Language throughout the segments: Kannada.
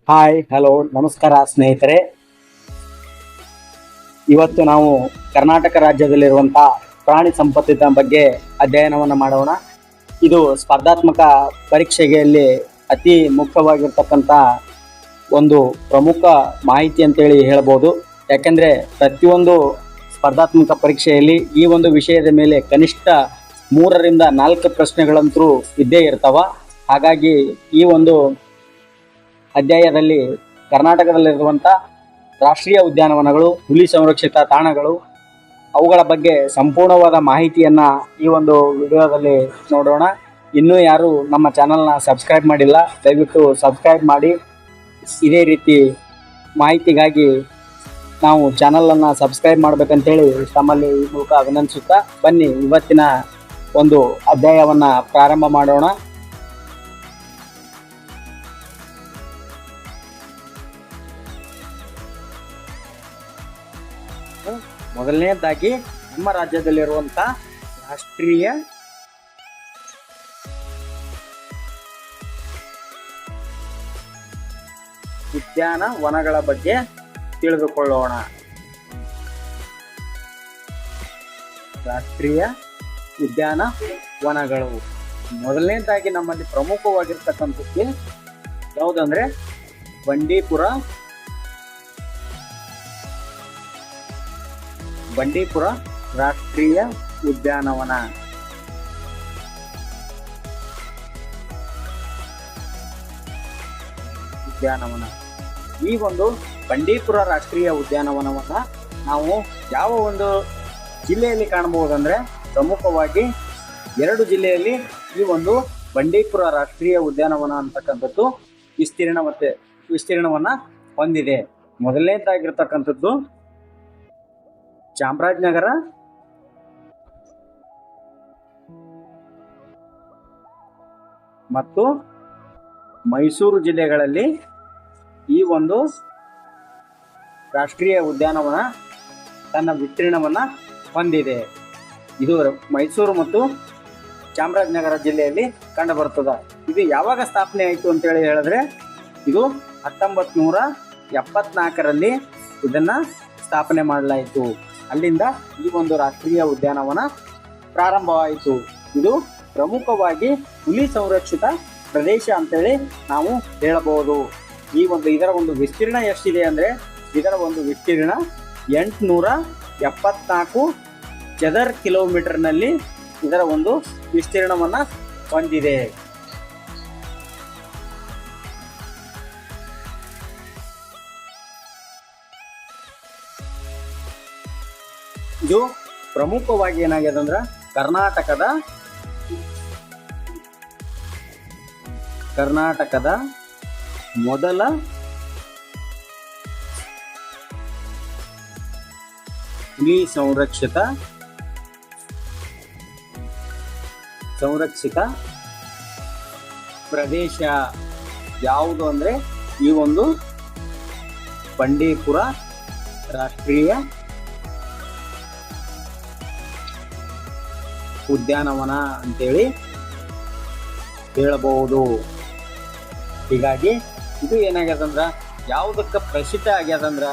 ಹಾಯ್ ಹಲೋ ನಮಸ್ಕಾರ ಸ್ನೇಹಿತರೆ. ಇವತ್ತು ನಾವು ಕರ್ನಾಟಕ ರಾಜ್ಯದಲ್ಲಿರುವಂತಹ ಪ್ರಾಣಿ ಸಂಪತ್ತಿನ ಬಗ್ಗೆ ಅಧ್ಯಯನವನ್ನು ಮಾಡೋಣ. ಇದು ಸ್ಪರ್ಧಾತ್ಮಕ ಪರೀಕ್ಷೆಯಲ್ಲಿ ಅತಿ ಮುಖ್ಯವಾಗಿರ್ತಕ್ಕಂಥ ಒಂದು ಪ್ರಮುಖ ಮಾಹಿತಿ ಅಂತೇಳಿ ಹೇಳ್ಬೋದು. ಯಾಕೆಂದರೆ ಪ್ರತಿಯೊಂದು ಸ್ಪರ್ಧಾತ್ಮಕ ಪರೀಕ್ಷೆಯಲ್ಲಿ ಈ ಒಂದು ವಿಷಯದ ಮೇಲೆ ಕನಿಷ್ಠ 3ರಿಂದ 4 ಪ್ರಶ್ನೆಗಳಂತೂ ಇದ್ದೇ ಇರ್ತಾವ. ಹಾಗಾಗಿ ಈ ಒಂದು ಅಧ್ಯಾಯದಲ್ಲಿ ಕರ್ನಾಟಕದಲ್ಲಿರುವಂಥ ರಾಷ್ಟ್ರೀಯ ಉದ್ಯಾನವನಗಳು, ಹುಲಿ ಸಂರಕ್ಷಿತ ತಾಣಗಳು, ಅವುಗಳ ಬಗ್ಗೆ ಸಂಪೂರ್ಣವಾದ ಮಾಹಿತಿಯನ್ನು ಈ ಒಂದು ವಿಡಿಯೋದಲ್ಲಿ ನೋಡೋಣ. ಇನ್ನೂ ಯಾರು ನಮ್ಮ ಚಾನಲ್ನ ಸಬ್ಸ್ಕ್ರೈಬ್ ಮಾಡಿಲ್ಲ, ದಯವಿಟ್ಟು ಸಬ್ಸ್ಕ್ರೈಬ್ ಮಾಡಿ. ಇದೇ ರೀತಿ ಮಾಹಿತಿಗಾಗಿ ನಾವು ಚಾನಲನ್ನು ಸಬ್ಸ್ಕ್ರೈಬ್ ಮಾಡಬೇಕಂತೇಳಿ ತಮ್ಮಲ್ಲಿ ಈ ಮೂಲಕ ಅಭಿನಂದಿಸುತ್ತಾ, ಬನ್ನಿ ಇವತ್ತಿನ ಒಂದು ಅಧ್ಯಾಯವನ್ನು ಪ್ರಾರಂಭ ಮಾಡೋಣ. ಮೊದಲನೇದಾಗಿ ನಮ್ಮ ರಾಜ್ಯದಲ್ಲಿರುವಂಥ ರಾಷ್ಟ್ರೀಯ ಉದ್ಯಾನವನಗಳ ಬಗ್ಗೆ ತಿಳಿದುಕೊಳ್ಳೋಣ. ರಾಷ್ಟ್ರೀಯ ಉದ್ಯಾನವನಗಳು ಮೊದಲನೇದಾಗಿ ನಮ್ಮಲ್ಲಿ ಪ್ರಮುಖವಾಗಿರ್ತಕ್ಕಂಥದ್ದು ಯಾವುದಂದ್ರೆ ಬಂಡೀಪುರ ರಾಷ್ಟ್ರೀಯ ಉದ್ಯಾನವನ. ಈ ಒಂದು ಬಂಡೀಪುರ ರಾಷ್ಟ್ರೀಯ ಉದ್ಯಾನವನವನ್ನ ನಾವು ಯಾವ ಒಂದು ಜಿಲ್ಲೆಯಲ್ಲಿ ಕಾಣಬಹುದಂದ್ರೆ, ಪ್ರಮುಖವಾಗಿ 2 ಜಿಲ್ಲೆಯಲ್ಲಿ ಈ ಒಂದು ಬಂಡೀಪುರ ರಾಷ್ಟ್ರೀಯ ಉದ್ಯಾನವನ ಅಂತಕ್ಕಂಥದ್ದು ವಿಸ್ತೀರ್ಣವನ್ನ ಹೊಂದಿದೆ. ಮೊದಲನೇದಾಗಿರ್ತಕ್ಕಂಥದ್ದು ಚಾಮರಾಜನಗರ ಮತ್ತು ಮೈಸೂರು ಜಿಲ್ಲೆಗಳಲ್ಲಿ ಈ ಒಂದು ರಾಷ್ಟ್ರೀಯ ಉದ್ಯಾನವನ ತನ್ನ ವಿಸ್ತೀರ್ಣವನ್ನ ಹೊಂದಿದೆ. ಇದು ಮೈಸೂರು ಮತ್ತು ಚಾಮರಾಜನಗರ ಜಿಲ್ಲೆಯಲ್ಲಿ ಕಂಡುಬರುತ್ತದೆ. ಇದು ಯಾವಾಗ ಸ್ಥಾಪನೆ ಆಯಿತು ಅಂತೇಳಿ ಹೇಳಿದ್ರೆ, ಇದು 1974ರಲ್ಲಿ ಇದನ್ನ ಸ್ಥಾಪನೆ ಮಾಡಲಾಯಿತು. ಅಲ್ಲಿಂದ ಈ ಒಂದು ರಾಷ್ಟ್ರೀಯ ಉದ್ಯಾನವನ ಪ್ರಾರಂಭವಾಯಿತು. ಇದು ಪ್ರಮುಖವಾಗಿ ಹುಲಿ ಸಂರಕ್ಷಿತ ಪ್ರದೇಶ ಅಂತೇಳಿ ನಾವು ಹೇಳಬಹುದು. ಇದರ ಒಂದು ವಿಸ್ತೀರ್ಣ ಎಷ್ಟಿದೆ ಅಂದರೆ, ಇದರ ಒಂದು ವಿಸ್ತೀರ್ಣ 874 ಚದರ್ ಕಿಲೋಮೀಟರ್ನಲ್ಲಿ ಇದರ ಒಂದು ವಿಸ್ತೀರ್ಣವನ್ನು ಹೊಂದಿದೆ. ಇದು ಪ್ರಮುಖವಾಗಿ ಏನಾಗಿದೆ ಅಂದ್ರೆ, ಕರ್ನಾಟಕದ ಮೊದಲ ಹುಲಿ ಸಂರಕ್ಷಿತ ಪ್ರದೇಶ ಯಾವುದು ಅಂದ್ರೆ, ಈ ಒಂದು ಬಂಡೀಪುರ ರಾಷ್ಟ್ರೀಯ ಉದ್ಯಾನವನ ಅಂತೇಳಿ ಹೇಳಬಹುದು. ಹೀಗಾಗಿ ಇದು ಏನಾಗ್ಯದಂದ್ರ, ಯಾವುದಕ್ಕೆ ಪ್ರಸಿದ್ಧ ಆಗ್ಯದಂದ್ರ,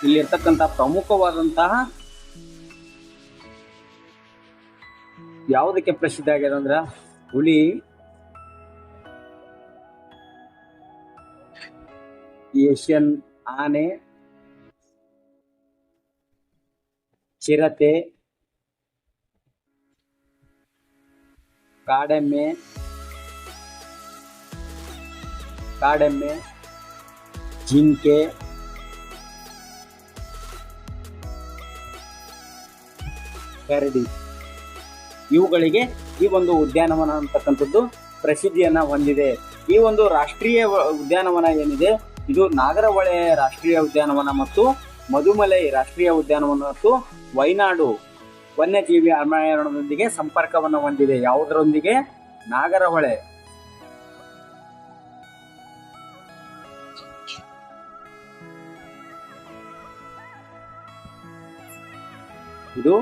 ಇಲ್ಲಿರ್ತಕ್ಕಂಥ ಪ್ರಮುಖವಾದಂತಹ ಯಾವುದಕ್ಕೆ ಪ್ರಸಿದ್ಧ ಆಗ್ಯದಂದ್ರ, ಹುಲಿ, ಏಷ್ಯನ್ ಆನೆ, ಚಿರತೆ, ಕಾಡೆಮ್ಮೆ, ಜಿಂಕೆ, ಕರಡಿ, ಇವುಗಳಿಗೆ ಈ ಒಂದು ಉದ್ಯಾನವನ ಅಂತಕ್ಕಂಥದ್ದು ಪ್ರಸಿದ್ಧಿಯನ್ನ ಹೊಂದಿದೆ. ಈ ಒಂದು ರಾಷ್ಟ್ರೀಯ ಉದ್ಯಾನವನ ಏನಿದೆ, ಇದು ನಾಗರಹೊಳೆ ರಾಷ್ಟ್ರೀಯ ಉದ್ಯಾನವನ ಮತ್ತು ಮಧುಮಲೈ ರಾಷ್ಟ್ರೀಯ ಉದ್ಯಾನವನ ಮತ್ತು ವೈನಾಡು ವನ್ಯಜೀವಿ ಅಭಯಾರಣ್ಯದೊಂದಿಗೆ ಸಂಪರ್ಕವನ್ನು ಹೊಂದಿದೆ. ಯಾವುದರೊಂದಿಗೆ? ನಾಗರಹೊಳೆ. ಇದು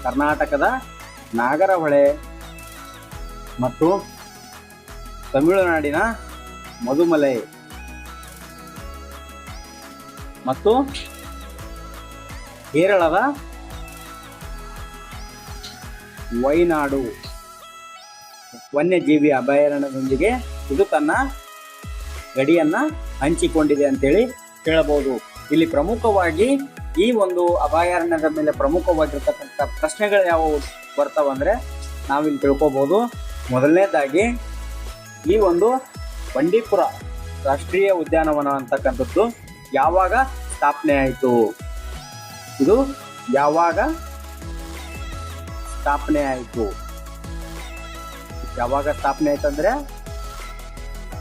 ಕರ್ನಾಟಕದ ನಾಗರಹೊಳೆ ಮತ್ತು ತಮಿಳುನಾಡಿನ ಮಧುಮಲೈ ಮತ್ತು ಕೇರಳದ ವೈನಾಡು ವನ್ಯಜೀವಿ ಅಭಯಾರಣ್ಯದೊಂದಿಗೆ ಇದು ತನ್ನ ಗಡಿಯನ್ನ ಹಂಚಿಕೊಂಡಿದೆ ಅಂತೇಳಿ ಹೇಳಬಹುದು. ಇಲ್ಲಿ ಪ್ರಮುಖವಾಗಿ ಈ ಒಂದು ಅಭಯಾರಣ್ಯದ ಮೇಲೆ ಪ್ರಮುಖವಾಗಿರ್ತಕ್ಕಂಥ ಪ್ರಶ್ನೆಗಳು ಯಾವುವು ಬರ್ತಾವಂದ್ರೆ ನಾವಿಲ್ಲಿ ತಿಳ್ಕೊಬಹುದು. ಮೊದಲನೇದಾಗಿ ಈ ಒಂದು ಬಂಡೀಪುರ ರಾಷ್ಟ್ರೀಯ ಉದ್ಯಾನವನ ಅಂತಕ್ಕಂಥದ್ದು ಯಾವಾಗ ಸ್ಥಾಪನೆ ಆಯಿತು? ಇದು ಯಾವಾಗ ಸ್ಥಾಪನೆ ಆಯಿತು? ಯಾವಾಗ ಸ್ಥಾಪನೆ ಆಯ್ತಂದ್ರೆ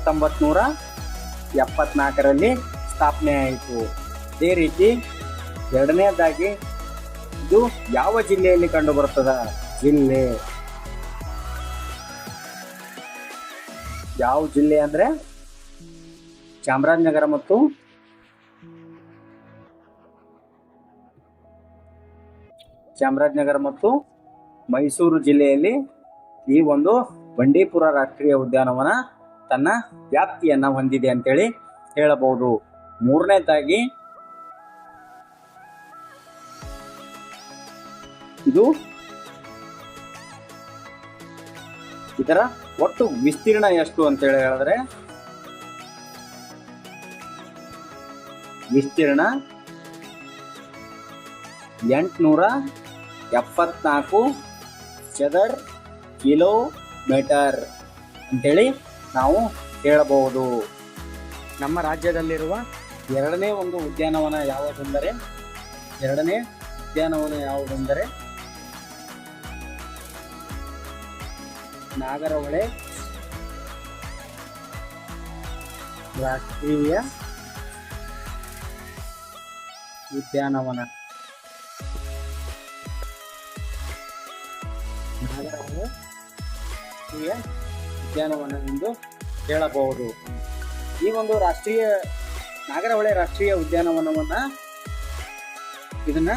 1974ರಲ್ಲಿ ಸ್ಥಾಪನೆ ಆಯಿತು. ಅದೇ ರೀತಿ ಎರಡನೇದಾಗಿ ಇದು ಯಾವ ಜಿಲ್ಲೆಯಲ್ಲಿ ಕಂಡು ಬರ್ತದ? ಜಿಲ್ಲೆ ಯಾವ ಜಿಲ್ಲೆ ಅಂದ್ರೆ ಚಾಮರಾಜನಗರ ಮತ್ತು ಮೈಸೂರು ಜಿಲ್ಲೆಯಲ್ಲಿ ಈ ಒಂದು ಬಂಡೀಪುರ ರಾಷ್ಟ್ರೀಯ ಉದ್ಯಾನವನ ತನ್ನ ವ್ಯಾಪ್ತಿಯನ್ನ ಹೊಂದಿದೆ ಅಂತೇಳಿ ಹೇಳಬಹುದು. ಮೂರನೇದಾಗಿ ಇದು ಇದರ ಒಟ್ಟು ವಿಸ್ತೀರ್ಣ ಎಷ್ಟು ಅಂತೇಳಿ ಹೇಳಿದ್ರೆ ವಿಸ್ತೀರ್ಣ 874 ಚದರ ಕಿಲೋಮೀಟರ್ ಅಂತೇಳಿ ನಾವು ಹೇಳಬಹುದು. ನಮ್ಮ ರಾಜ್ಯದಲ್ಲಿರುವ ಎರಡನೇ ಉದ್ಯಾನವನ ಯಾವುದೆಂದರೆ ನಾಗರಹೊಳೆ ರಾಷ್ಟ್ರೀಯ ಉದ್ಯಾನವನ. ನಾಗರಹೊಳೆ ರಾಷ್ಟ್ರೀಯ ಉದ್ಯಾನವನ ಎಂದು ಹೇಳಬಹುದು. ಈ ಒಂದು ನಾಗರಹೊಳೆ ರಾಷ್ಟ್ರೀಯ ಉದ್ಯಾನವನವನ್ನ ಇದನ್ನ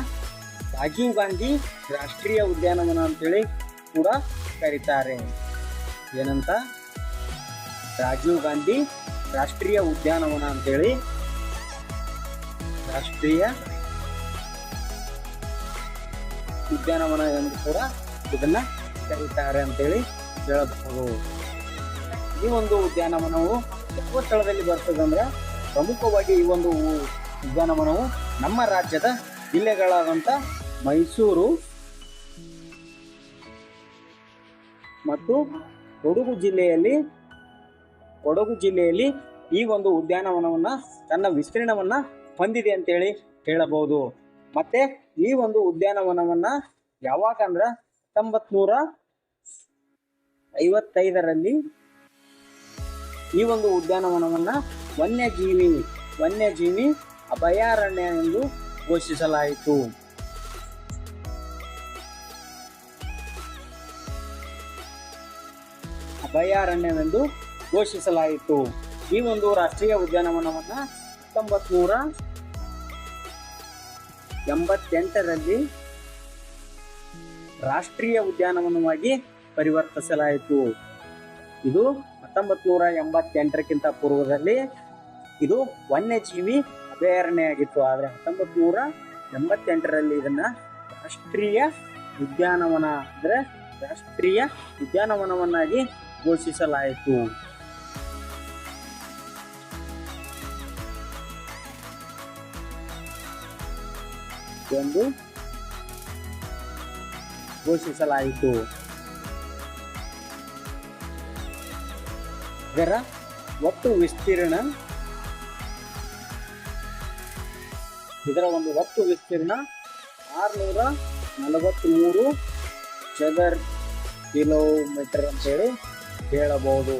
ರಾಜೀವ್ ಗಾಂಧಿ ರಾಷ್ಟ್ರೀಯ ಉದ್ಯಾನವನ ಅಂತೇಳಿ ಕೂಡ ಕರೀತಾರೆ. ಏನಂತ? ರಾಜೀವ್ ಗಾಂಧಿ ರಾಷ್ಟ್ರೀಯ ಉದ್ಯಾನವನ ಅಂತೇಳಿ ರಾಷ್ಟ್ರೀಯ ಉದ್ಯಾನವನ ಎಂದು ಕೂಡ ಇದನ್ನ ಕರೀತಾರೆ ಅಂತೇಳಿ ಹೇಳಬಹುದು. ಈ ಒಂದು ಉದ್ಯಾನವನವು ಯಾವ ಸ್ಥಳದಲ್ಲಿ ಬರ್ತದೆ ಅಂದ್ರೆ ಪ್ರಮುಖವಾಗಿ ಈ ಒಂದು ಉದ್ಯಾನವನವು ನಮ್ಮ ರಾಜ್ಯದ ಜಿಲ್ಲೆಗಳಾದಂಥ ಮೈಸೂರು ಮತ್ತು ಕೊಡಗು ಜಿಲ್ಲೆಯಲ್ಲಿ ಈ ಒಂದು ಉದ್ಯಾನವನವನ್ನ ತನ್ನ ವಿಸ್ತೀರ್ಣವನ್ನ ಹೊಂದಿದೆ ಅಂತೇಳಿ ಹೇಳಬಹುದು. ಮತ್ತೆ ಈ ಒಂದು ಉದ್ಯಾನವನವನ್ನ ಯಾವಾಗ ಅಂದ್ರ 1955ರಲ್ಲಿ ಈ ಒಂದು ಉದ್ಯಾನವನವನ್ನ ವನ್ಯಜೀವಿ ಅಭಯಾರಣ್ಯ ಎಂದು ಘೋಷಿಸಲಾಯಿತು. ಅಭಯಾರಣ್ಯವೆಂದು ಘೋಷಿಸಲಾಯಿತು. ಈ ಒಂದು ರಾಷ್ಟ್ರೀಯ ಉದ್ಯಾನವನವನ್ನ 1988ರಲ್ಲಿ ರಾಷ್ಟ್ರೀಯ ಉದ್ಯಾನವನವಾಗಿ ಪರಿವರ್ತಿಸಲಾಯಿತು. ಇದು 1988ಕ್ಕಿಂತ ಪೂರ್ವದಲ್ಲಿ ಇದು ವನ್ಯಜೀವಿ ಅಭಯಾರಣ್ಯ ಆಗಿತ್ತು. ಆದರೆ 1988ರಲ್ಲಿ ಇದನ್ನ ರಾಷ್ಟ್ರೀಯ ಉದ್ಯಾನವನವನ್ನಾಗಿ ಘೋಷಿಸಲಾಯಿತು. ಎಂದು ಘೋಷಿಸಲಾಯಿತು. ಇದರ ಒಟ್ಟು ವಿಸ್ತೀರ್ಣ 643 ಚದರ ಕಿಲೋಮೀಟರ್ ಅಂತೇಳಿ ಹೇಳಬಹುದು.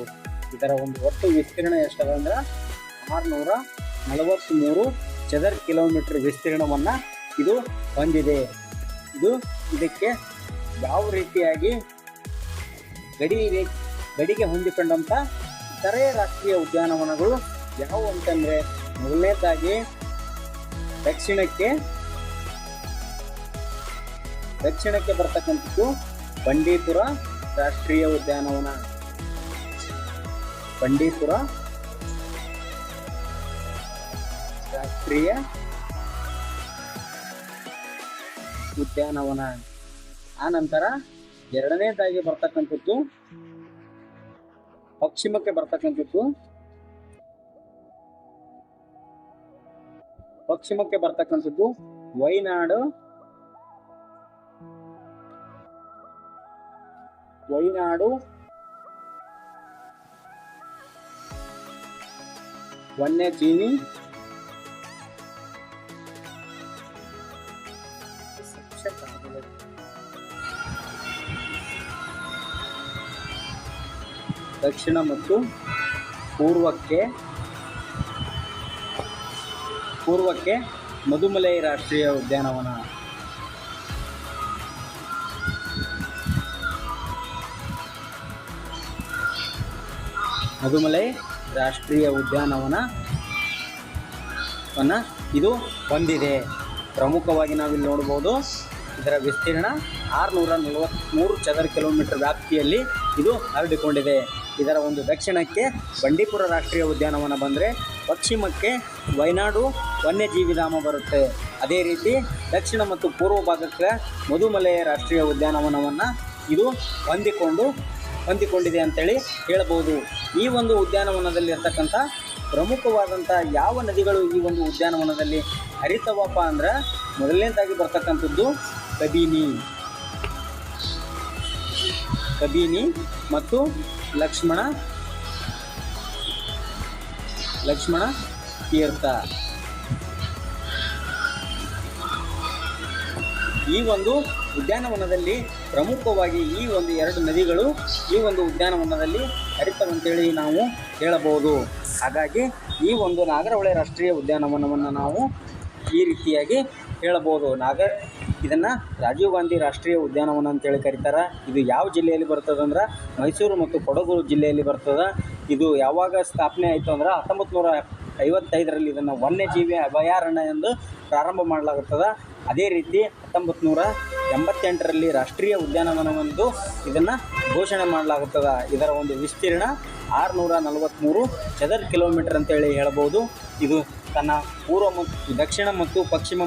ಇದರ ಒಂದು ಒಟ್ಟು ವಿಸ್ತೀರ್ಣ ಎಷ್ಟದ ಅಂದ್ರೆ 643 ಚದರ ಕಿಲೋಮೀಟರ್ ವಿಸ್ತೀರ್ಣವನ್ನ ಇದು ಹೊಂದಿದೆ. ಇದಕ್ಕೆ ಯಾವ ರೀತಿಯಾಗಿ ಗಡಿಗೆ ಹೊಂದಿಕೊಂಡಂತ ಇತರೆ ರಾಷ್ಟ್ರೀಯ ಉದ್ಯಾನವನಗಳು ಯಾವುವು ಅಂತಂದ್ರೆ, ಮೊದಲನೇದಾಗಿ ದಕ್ಷಿಣಕ್ಕೆ ಬರ್ತಕ್ಕಂಥದ್ದು ಬಂಡೀಪುರ ರಾಷ್ಟ್ರೀಯ ಉದ್ಯಾನವನ, ಬಂಡೀಪುರ ರಾಷ್ಟ್ರೀಯ ಉದ್ಯಾನವನ. ಆ ನಂತರ ಎರಡನೇದಾಗಿ ಬರ್ತಕ್ಕಂಥದ್ದು ಪಶ್ಚಿಮಕ್ಕೆ ಬರ್ತಕ್ಕಂಥದ್ದು ವೈನಾಡು ವನ್ಯಜೀವಿ ದಕ್ಷಿಣ ಮತ್ತು ಪೂರ್ವಕ್ಕೆ ಮಧುಮಲೈ ರಾಷ್ಟ್ರೀಯ ಉದ್ಯಾನವನ. ಮಧುಮಲೈ ರಾಷ್ಟ್ರೀಯ ಉದ್ಯಾನವನವನ್ನ ಇದು ಹೊಂದಿದೆ. ಪ್ರಮುಖವಾಗಿ ನಾವಿಲ್ಲಿ ನೋಡ್ಬೋದು, ಇದರ ವಿಸ್ತೀರ್ಣ 643 ಚದರ ಕಿಲೋಮೀಟರ್ ವ್ಯಾಪ್ತಿಯಲ್ಲಿ ಇದು ಹರಡಿಕೊಂಡಿದೆ. ಇದರ ಒಂದು ದಕ್ಷಿಣಕ್ಕೆ ಬಂಡೀಪುರ ರಾಷ್ಟ್ರೀಯ ಉದ್ಯಾನವನ ಬಂದರೆ ಪಶ್ಚಿಮಕ್ಕೆ ವೈನಾಡು ವನ್ಯಜೀವಿಧಾಮ ಬರುತ್ತೆ. ಅದೇ ರೀತಿ ದಕ್ಷಿಣ ಮತ್ತು ಪೂರ್ವ ಭಾಗಕ್ಕೆ ಮಧುಮಲೈ ರಾಷ್ಟ್ರೀಯ ಉದ್ಯಾನವನವನ್ನು ಇದು ಹೊಂದಿಕೊಂಡಿದೆ ಅಂತೇಳಿ ಹೇಳ್ಬೋದು. ಈ ಒಂದು ಉದ್ಯಾನವನದಲ್ಲಿ ಇರ್ತಕ್ಕಂಥ ಪ್ರಮುಖವಾದಂಥ ಯಾವ ನದಿಗಳು ಈ ಒಂದು ಉದ್ಯಾನವನದಲ್ಲಿ ಹರಿತವಪ್ಪ ಅಂದ್ರೆ ಮೊದಲನೇದಾಗಿ ಬರ್ತಕ್ಕಂಥದ್ದು ಕಬಿನಿ ಮತ್ತು ಲಕ್ಷ್ಮಣ ತೀರ್ಥ. ಈ ಒಂದು ಉದ್ಯಾನವನದಲ್ಲಿ ಪ್ರಮುಖವಾಗಿ ಈ ಒಂದು ಎರಡು ನದಿಗಳು ಈ ಒಂದು ಉದ್ಯಾನವನದಲ್ಲಿ ಹರಿತವಂತೇಳಿ ನಾವು ಹೇಳಬಹುದು. ಹಾಗಾಗಿ ಈ ಒಂದು ನಾಗರಹೊಳೆ ರಾಷ್ಟ್ರೀಯ ಉದ್ಯಾನವನವನ್ನು ನಾವು ಈ ರೀತಿಯಾಗಿ ಹೇಳಬಹುದು. ಇದನ್ನು ರಾಜೀವ್ ಗಾಂಧಿ ರಾಷ್ಟ್ರೀಯ ಉದ್ಯಾನವನ ಅಂತೇಳಿ ಕರೀತಾರೆ. ಇದು ಯಾವ ಜಿಲ್ಲೆಯಲ್ಲಿ ಬರ್ತದೆ ಅಂದ್ರೆ ಮೈಸೂರು ಮತ್ತು ಕೊಡಗು ಜಿಲ್ಲೆಯಲ್ಲಿ ಬರ್ತದೆ. ಇದು ಯಾವಾಗ ಸ್ಥಾಪನೆ ಆಯಿತು ಅಂದ್ರೆ 1955ರಲ್ಲಿ ಇದನ್ನು ವನ್ಯಜೀವಿ ಅಭಯಾರಣ್ಯ ಎಂದು ಪ್ರಾರಂಭ ಮಾಡಲಾಗುತ್ತದೆ. ಅದೇ ರೀತಿ 1988ರಲ್ಲಿ ರಾಷ್ಟ್ರೀಯ ಉದ್ಯಾನವನವೆಂದು ಇದನ್ನು ಘೋಷಣೆ ಮಾಡಲಾಗುತ್ತದೆ. ಇದರ ಒಂದು ವಿಸ್ತೀರ್ಣ 643 ಚದರ ಕಿಲೋಮೀಟರ್ ಅಂತೇಳಿ ಹೇಳ್ಬೋದು. ಇದು ತನ್ನ ಪೂರ್ವ ಮತ್ತು ದಕ್ಷಿಣ ಮತ್ತು ಪಶ್ಚಿಮ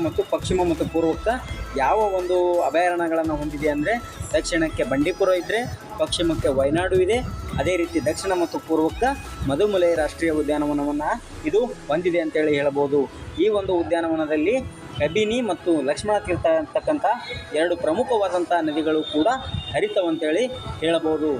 ಮತ್ತು ಪೂರ್ವಕ್ಕೆ ಯಾವ ಒಂದು ಅಭಯಾರಣ್ಯಗಳನ್ನು ಹೊಂದಿದೆ ಅಂದರೆ ದಕ್ಷಿಣಕ್ಕೆ ಬಂಡೀಪುರ ಇದ್ದರೆ ಪಶ್ಚಿಮಕ್ಕೆ ವೈನಾಡು ಇದೆ. ಅದೇ ರೀತಿ ದಕ್ಷಿಣ ಮತ್ತು ಪೂರ್ವಕ್ಕೆ ಮಧುಮಲೈ ರಾಷ್ಟ್ರೀಯ ಉದ್ಯಾನವನವನ್ನು ಇದು ಹೊಂದಿದೆ ಅಂತೇಳಿ ಹೇಳ್ಬೋದು. ಈ ಒಂದು ಉದ್ಯಾನವನದಲ್ಲಿ ಕಬಿನಿ ಮತ್ತು ಲಕ್ಷ್ಮಣ ತೀರ್ಥ ಅಂತಕ್ಕಂಥ ಎರಡು ಪ್ರಮುಖವಾದಂಥ ನದಿಗಳು ಕೂಡ ಹರಿತವಂತೇಳಿ ಹೇಳಬಹುದು.